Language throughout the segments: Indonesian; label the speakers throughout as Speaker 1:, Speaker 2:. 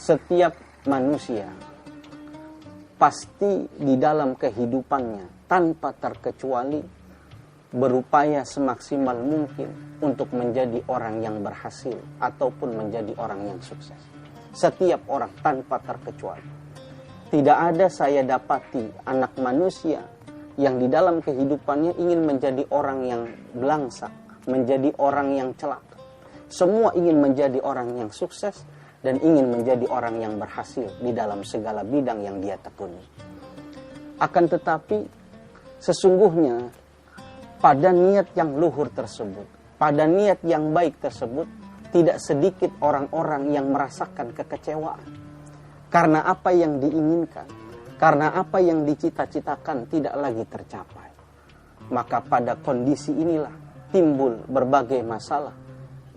Speaker 1: Setiap manusia pasti di dalam kehidupannya tanpa terkecuali berupaya semaksimal mungkin untuk menjadi orang yang berhasil ataupun menjadi orang yang sukses. Setiap orang tanpa terkecuali. Tidak ada saya dapati anak manusia yang di dalam kehidupannya ingin menjadi orang yang belangsak, menjadi orang yang celaka. Semua ingin menjadi orang yang sukses dan ingin menjadi orang yang berhasil di dalam segala bidang yang dia tekuni. Akan tetapi, sesungguhnya pada niat yang luhur tersebut, pada niat yang baik tersebut, tidak sedikit orang-orang yang merasakan kekecewaan. Karena apa yang diinginkan, karena apa yang dicita-citakan tidak lagi tercapai. Maka pada kondisi inilah timbul berbagai masalah,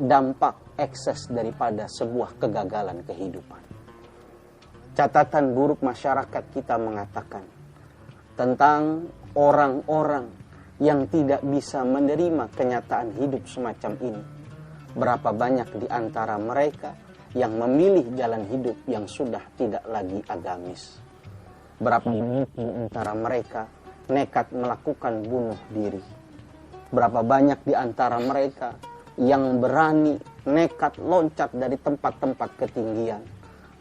Speaker 1: dampak ekses daripada sebuah kegagalan kehidupan. Catatan buruk masyarakat kita mengatakan tentang orang-orang yang tidak bisa menerima kenyataan hidup semacam ini. Berapa banyak di antara mereka yang memilih jalan hidup yang sudah tidak lagi agamis. Berapa banyak di antara mereka nekat melakukan bunuh diri. Berapa banyak di antara mereka yang berani nekat loncat dari tempat-tempat ketinggian.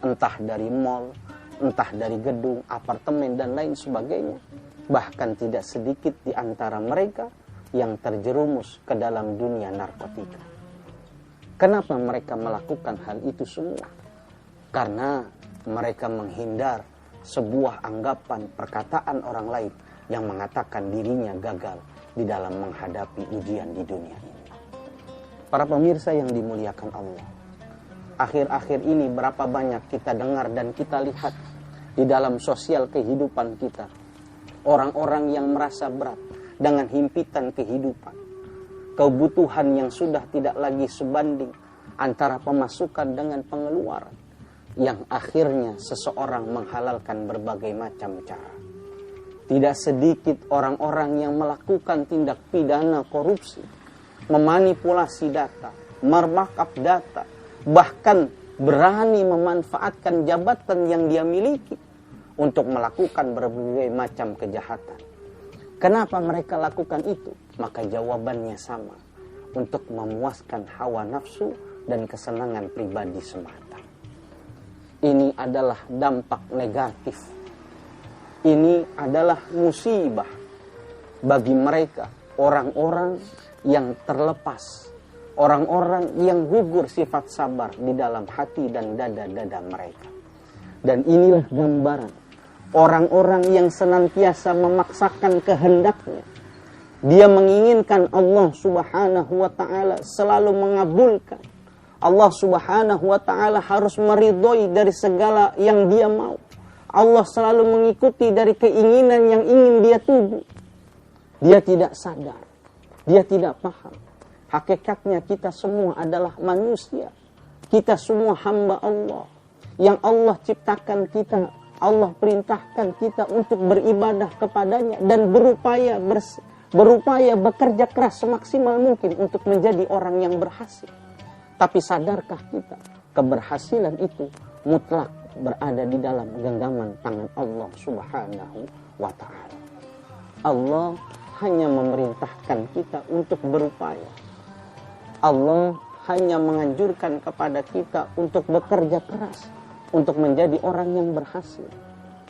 Speaker 1: Entah dari mal, entah dari gedung, apartemen, dan lain sebagainya. Bahkan tidak sedikit di antara mereka yang terjerumus ke dalam dunia narkotika. Kenapa mereka melakukan hal itu semua? Karena mereka menghindar sebuah anggapan perkataan orang lain yang mengatakan dirinya gagal di dalam menghadapi ujian di dunia ini. Para pemirsa yang dimuliakan Allah, akhir-akhir ini berapa banyak kita dengar dan kita lihat di dalam sosial kehidupan kita, orang-orang yang merasa berat dengan himpitan kehidupan, kebutuhan yang sudah tidak lagi sebanding antara pemasukan dengan pengeluaran, yang akhirnya seseorang menghalalkan berbagai macam cara. Tidak sedikit orang-orang yang melakukan tindak pidana korupsi, memanipulasi data, markup data, bahkan berani memanfaatkan jabatan yang dia miliki untuk melakukan berbagai macam kejahatan. Kenapa mereka lakukan itu? Maka jawabannya sama, untuk memuaskan hawa nafsu dan kesenangan pribadi semata. Ini adalah dampak negatif. Ini adalah musibah bagi mereka, orang-orang yang terlepas, orang-orang yang gugur sifat sabar di dalam hati dan dada-dada mereka. Dan inilah gambaran orang-orang yang senantiasa memaksakan kehendaknya. Dia menginginkan Allah Subhanahu wa ta'ala selalu mengabulkan. Allah Subhanahu wa ta'ala harus meridhoi dari segala yang dia mau. Allah selalu mengikuti dari keinginan yang ingin dia tuju. Dia tidak sadar, dia tidak paham. Hakikatnya kita semua adalah manusia. Kita semua hamba Allah. Yang Allah ciptakan kita, Allah perintahkan kita untuk beribadah kepadanya dan berupaya bekerja keras semaksimal mungkin untuk menjadi orang yang berhasil. Tapi sadarkah kita, keberhasilan itu mutlak berada di dalam genggaman tangan Allah Subhanahu wa ta'ala. Allah hanya memerintahkan kita untuk berupaya. Allah hanya menganjurkan kepada kita untuk bekerja keras, untuk menjadi orang yang berhasil.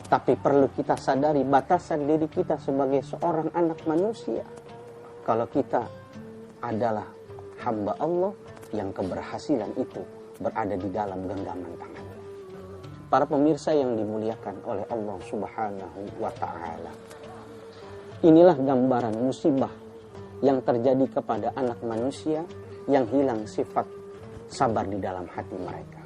Speaker 1: Tapi perlu kita sadari batasan diri kita sebagai seorang anak manusia. Kalau kita adalah hamba Allah, yang keberhasilan itu berada di dalam genggaman tangannya. Para pemirsa yang dimuliakan oleh Allah Subhanahu wa ta'ala, inilah gambaran musibah yang terjadi kepada anak manusia yang hilang sifat sabar di dalam hati mereka.